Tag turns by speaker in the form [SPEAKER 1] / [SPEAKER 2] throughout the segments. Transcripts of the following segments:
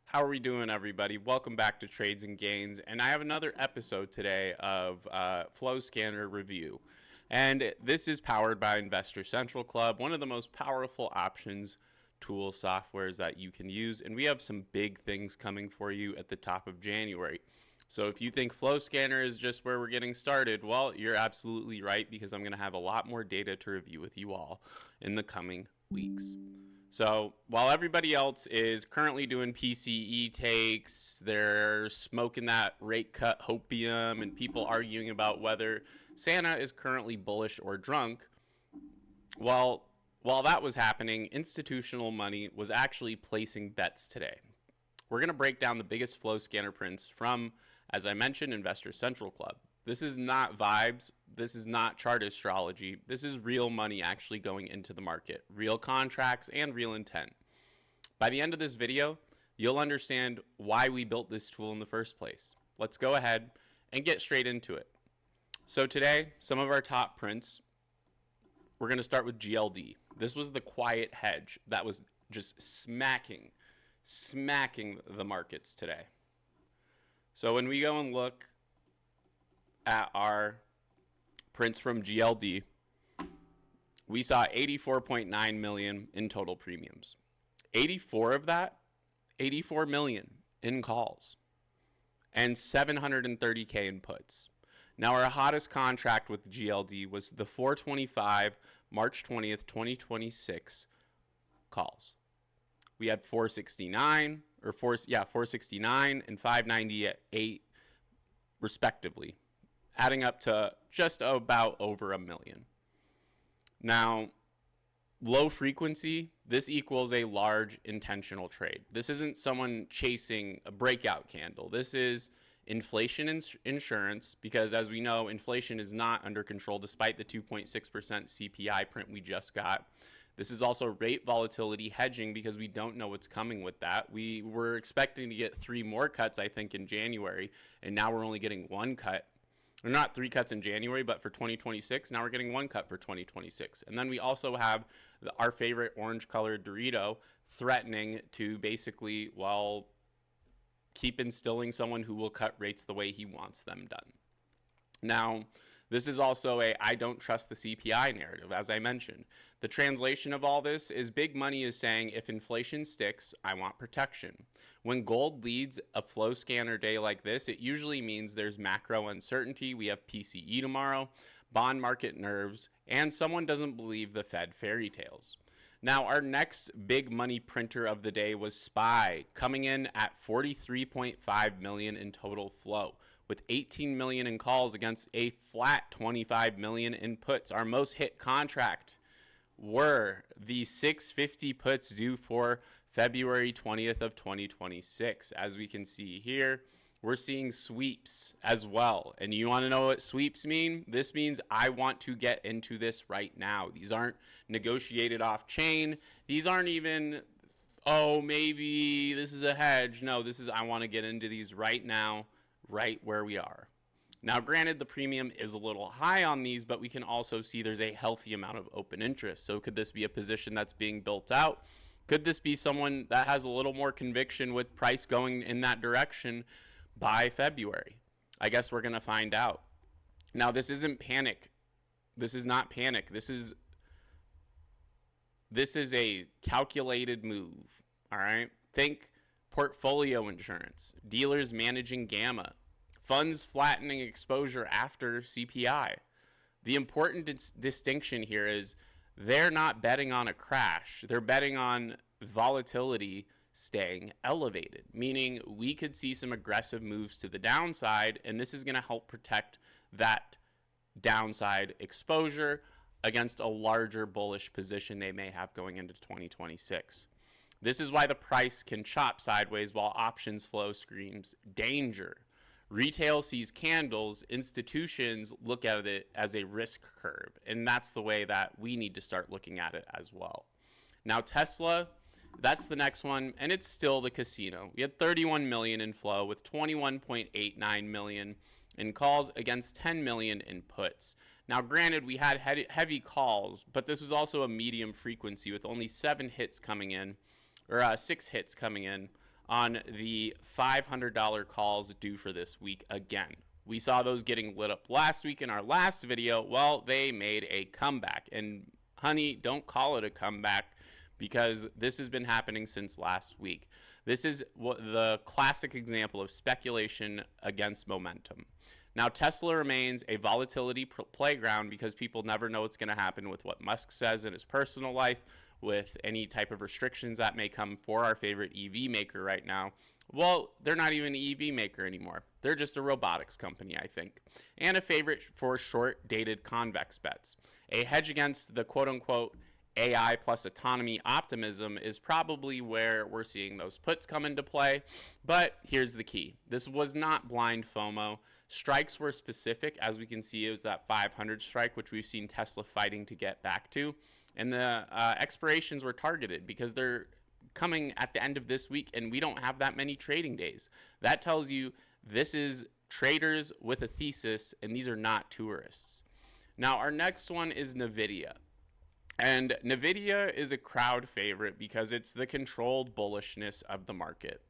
[SPEAKER 1] How are we doing, everybody? Welcome back to Trades and Gains, and I have another episode today of FlowScanner review. And this is powered by Investor Central Club, one of the most powerful options, tool softwares that you can use. And we have some big things coming for you at the top of January. So if you think FlowScanner is just where we're getting started, well, you're absolutely right, because I'm going to have a lot more data to review with you all in the coming weeks. So while everybody else is currently doing PCE takes, they're smoking that rate cut hopium, and people arguing about whether Santa is currently bullish or drunk, while that was happening, institutional money was actually placing bets today. We're going to break down the biggest FlowScanner prints from, as I mentioned, Investor Central Club. This is not vibes. This is not chart astrology. This is real money actually going into the market, real contracts and real intent. By the end of this video, you'll understand why we built this tool in the first place. Let's go ahead and get straight into it. So today, some of our top prints, we're going to start with GLD. This was the quiet hedge that was just smacking the markets today. So when we go and look at our prints from GLD, we saw 84.9 million in total premiums. 84 of that, 84 million in calls, and 730K in puts. Now, our hottest contract with GLD was the 425 March 20th, 2026 calls. We had 469 and 598 respectively, adding up to just about over $1 million. Now, low frequency, this equals a large intentional trade. This isn't someone chasing a breakout candle. This is inflation insurance, because as we know, inflation is not under control despite the 2.6% CPI print we just got. This is also rate volatility hedging, because we don't know what's coming with that. We were expecting to get 3 more cuts, I think, in January, and now we're only getting 1 cut. Or not 3 cuts in January, but for 2026, now we're getting 1 cut for 2026. And then we also have our favorite orange-colored Dorito threatening to basically, keep instilling someone who will cut rates the way he wants them done. Now, this is also a I don't trust the CPI narrative, as I mentioned. The translation of all this is big money is saying, if inflation sticks, I want protection. When gold leads a FlowScanner day like this, it usually means there's macro uncertainty. We have PCE tomorrow, bond market nerves, and someone doesn't believe the Fed fairy tales. Now, our next big money printer of the day was SPY, coming in at 43.5 million in total flow, with 18 million in calls against a flat 25 million in puts. Our most hit contract were the 650 puts due for February 20th of 2026. As we can see here, we're seeing sweeps as well. And you want to know what sweeps mean? This means I want to get into this right now. These aren't negotiated off chain. These aren't even, oh, maybe this is a hedge. No, this is I want to get into these right now, right where we are. Now, granted, the premium is a little high on these, but we can also see there's a healthy amount of open interest. So could this be a position that's being built out? Could this be someone that has a little more conviction with price going in that direction by February? I guess we're going to find out. Now, this isn't panic. This is not panic. This is a calculated move, all right? Think portfolio insurance, dealers managing gamma, funds flattening exposure after CPI. The important distinction here is they're not betting on a crash. They're betting on volatility staying elevated, meaning we could see some aggressive moves to the downside, and this is going to help protect that downside exposure against a larger bullish position they may have going into 2026. This is why the price can chop sideways while options flow screams danger. Retail sees candles, institutions look at it as a risk curve, and that's the way that we need to start looking at it as well. Now, Tesla, that's the next one, and it's still the casino. We had 31 million in flow with 21.89 million in calls against 10 million in puts. Now, granted, we had heavy calls, but this was also a medium frequency with only 6 hits coming in on the $500 calls due for this week again. We saw those getting lit up last week in our last video. Well, they made a comeback. And honey, don't call it a comeback because this has been happening since last week. This is the classic example of speculation against momentum. Now, Tesla remains a volatility playground because people never know what's going to happen with what Musk says in his personal life, with any type of restrictions that may come for our favorite EV maker right now. Well, they're not even an EV maker anymore. They're just a robotics company, I think, and a favorite for short-dated convex bets. A hedge against the quote-unquote AI plus autonomy optimism is probably where we're seeing those puts come into play. But here's the key. This was not blind FOMO. Strikes were specific. As we can see, it was that 500 strike, which we've seen Tesla fighting to get back to. And the expirations were targeted because they're coming at the end of this week, and we don't have that many trading days. That tells you this is traders with a thesis, and these are not tourists. Now, our next one is NVDA. And NVIDIA is a crowd favorite because it's the controlled bullishness of the market.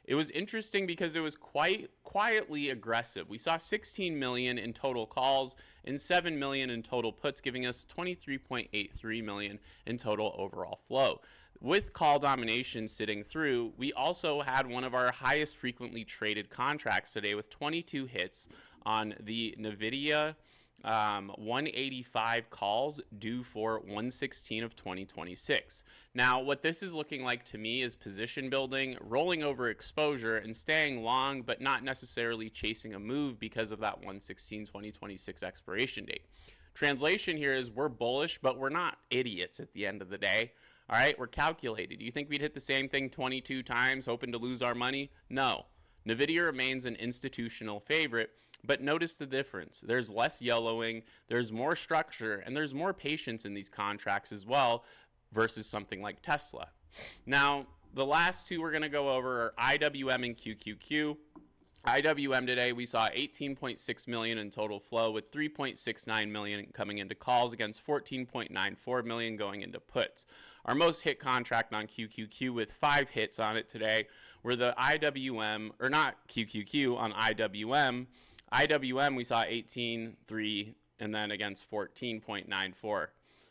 [SPEAKER 1] It was interesting because it was quite quietly aggressive. We saw 16 million in total calls and 7 million in total puts, giving us 23.83 million in total overall flow. With call domination sitting through, we also had one of our highest frequently traded contracts today with 22 hits on the NVIDIA 185 calls due for 1/16 of 2026. Now, what this is looking like to me is position building, rolling over exposure, and staying long, but not necessarily chasing a move because of that 1/16/2026 expiration date. Translation here is we're bullish, but we're not idiots at the end of the day. All right, we're calculated. Do you think we'd hit the same thing 22 times hoping to lose our money? No. NVIDIA remains an institutional favorite, but notice the difference. There's less yellowing, there's more structure, and there's more patience in these contracts as well versus something like Tesla. Now, the last two we're going to go over are IWM and QQQ. IWM today, we saw 18.6 million in total flow with 3.69 million coming into calls against 14.94 million going into puts. Our most hit contract on QQQ with 5 hits on it today were the IWM, or not QQQ, on IWM. IWM, we saw 18.3 and then against 14.94.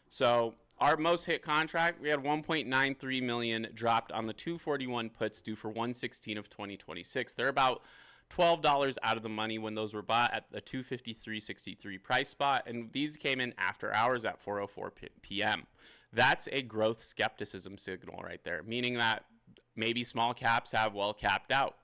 [SPEAKER 1] So our most hit contract, we had 1.93 million dropped on the 241 puts due for 1/16 of 2026. They're about $12 out of the money when those were bought at the 253.63 price spot, and these came in after hours at 4:04 p.m. That's a growth skepticism signal right there, meaning that maybe small caps have well capped out.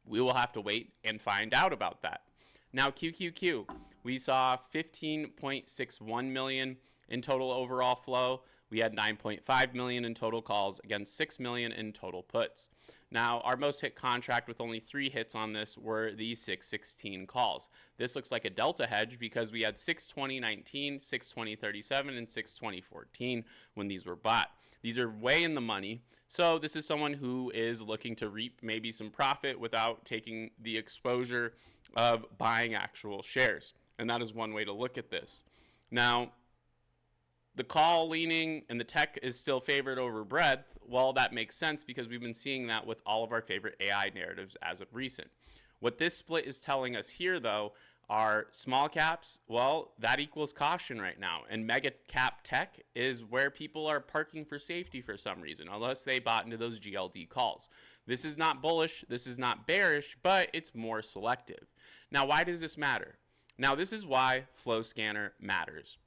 [SPEAKER 1] We will have to wait and find out about that. Now, QQQ, we saw 15.61 million in total overall flow. We had 9.5 million in total calls against 6 million in total puts. Now, our most hit contract with only 3 hits on this were the 6/16 calls. This looks like a delta hedge because we had 6/20/19, 6/20/37, and 6/20/14 when these were bought. These are way in the money. So this is someone who is looking to reap maybe some profit without taking the exposure of buying actual shares. And that is one way to look at this. Now, the call leaning and the tech is still favored over breadth. Well, that makes sense because we've been seeing that with all of our favorite AI narratives as of recent. What this split is telling us here, though, are small caps. Well, that equals caution right now. And mega cap tech is where people are parking for safety for some reason, unless they bought into those GLD calls. This is not bullish. This is not bearish, but it's more selective. Now, why does this matter? Now, this is why FlowScanner matters.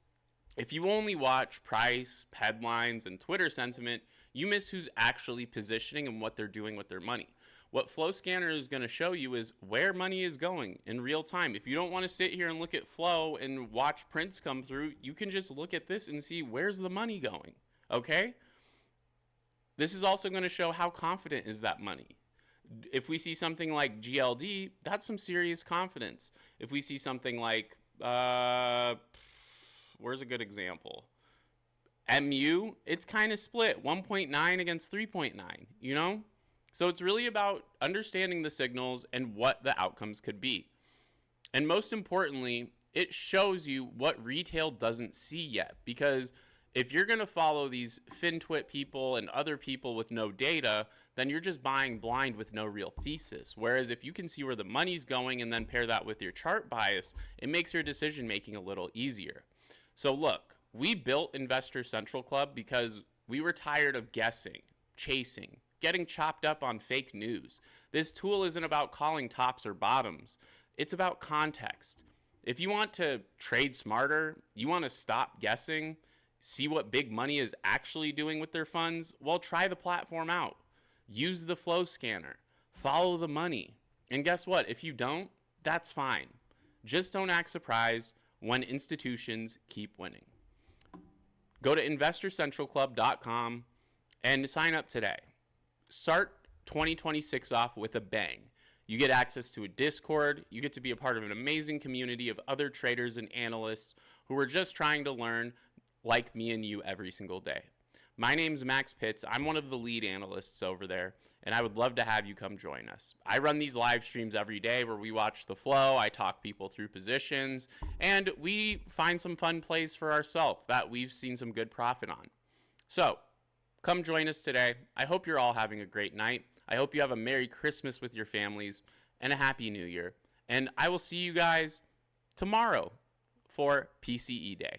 [SPEAKER 1] If you only watch price, headlines, and Twitter sentiment, you miss who's actually positioning and what they're doing with their money. What FlowScanner is going to show you is where money is going in real time. If you don't want to sit here and look at flow and watch prints come through, you can just look at this and see where's the money going, okay? This is also going to show how confident is that money. If we see something like GLD, that's some serious confidence. If we see something like, where's a good example? MU, it's kind of split, 1.9 against 3.9, you know? So it's really about understanding the signals and what the outcomes could be. And most importantly, it shows you what retail doesn't see yet, because If you're going to follow these FinTwit people and other people with no data, then you're just buying blind with no real thesis. Whereas if you can see where the money's going and then pair that with your chart bias, it makes your decision making a little easier. So look, we built Investor Central Club because we were tired of guessing, chasing, getting chopped up on fake news. This tool isn't about calling tops or bottoms. It's about context. If you want to trade smarter, you want to stop guessing, see what big money is actually doing with their funds, well, try the platform out. Use the FlowScanner. Follow the money. And guess what? If you don't, that's fine. Just don't act surprised when institutions keep winning. Go to investorcentralclub.com and sign up today. Start 2026 off with a bang. You get access to a Discord. You get to be a part of an amazing community of other traders and analysts who are just trying to learn like me and you every single day. My name's Max Pitts. I'm one of the lead analysts over there, and I would love to have you come join us. I run these live streams every day where we watch the flow, I talk people through positions, and we find some fun plays for ourselves that we've seen some good profit on. So, come join us today. I hope you're all having a great night. I hope you have a Merry Christmas with your families and a Happy New Year. And I will see you guys tomorrow for PCE Day.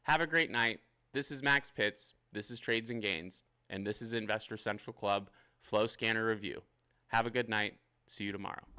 [SPEAKER 1] Have a great night. This is Max Pitts. This is Trades and Gains. And this is Investor Central Club FlowScanner Review. Have a good night. See you tomorrow.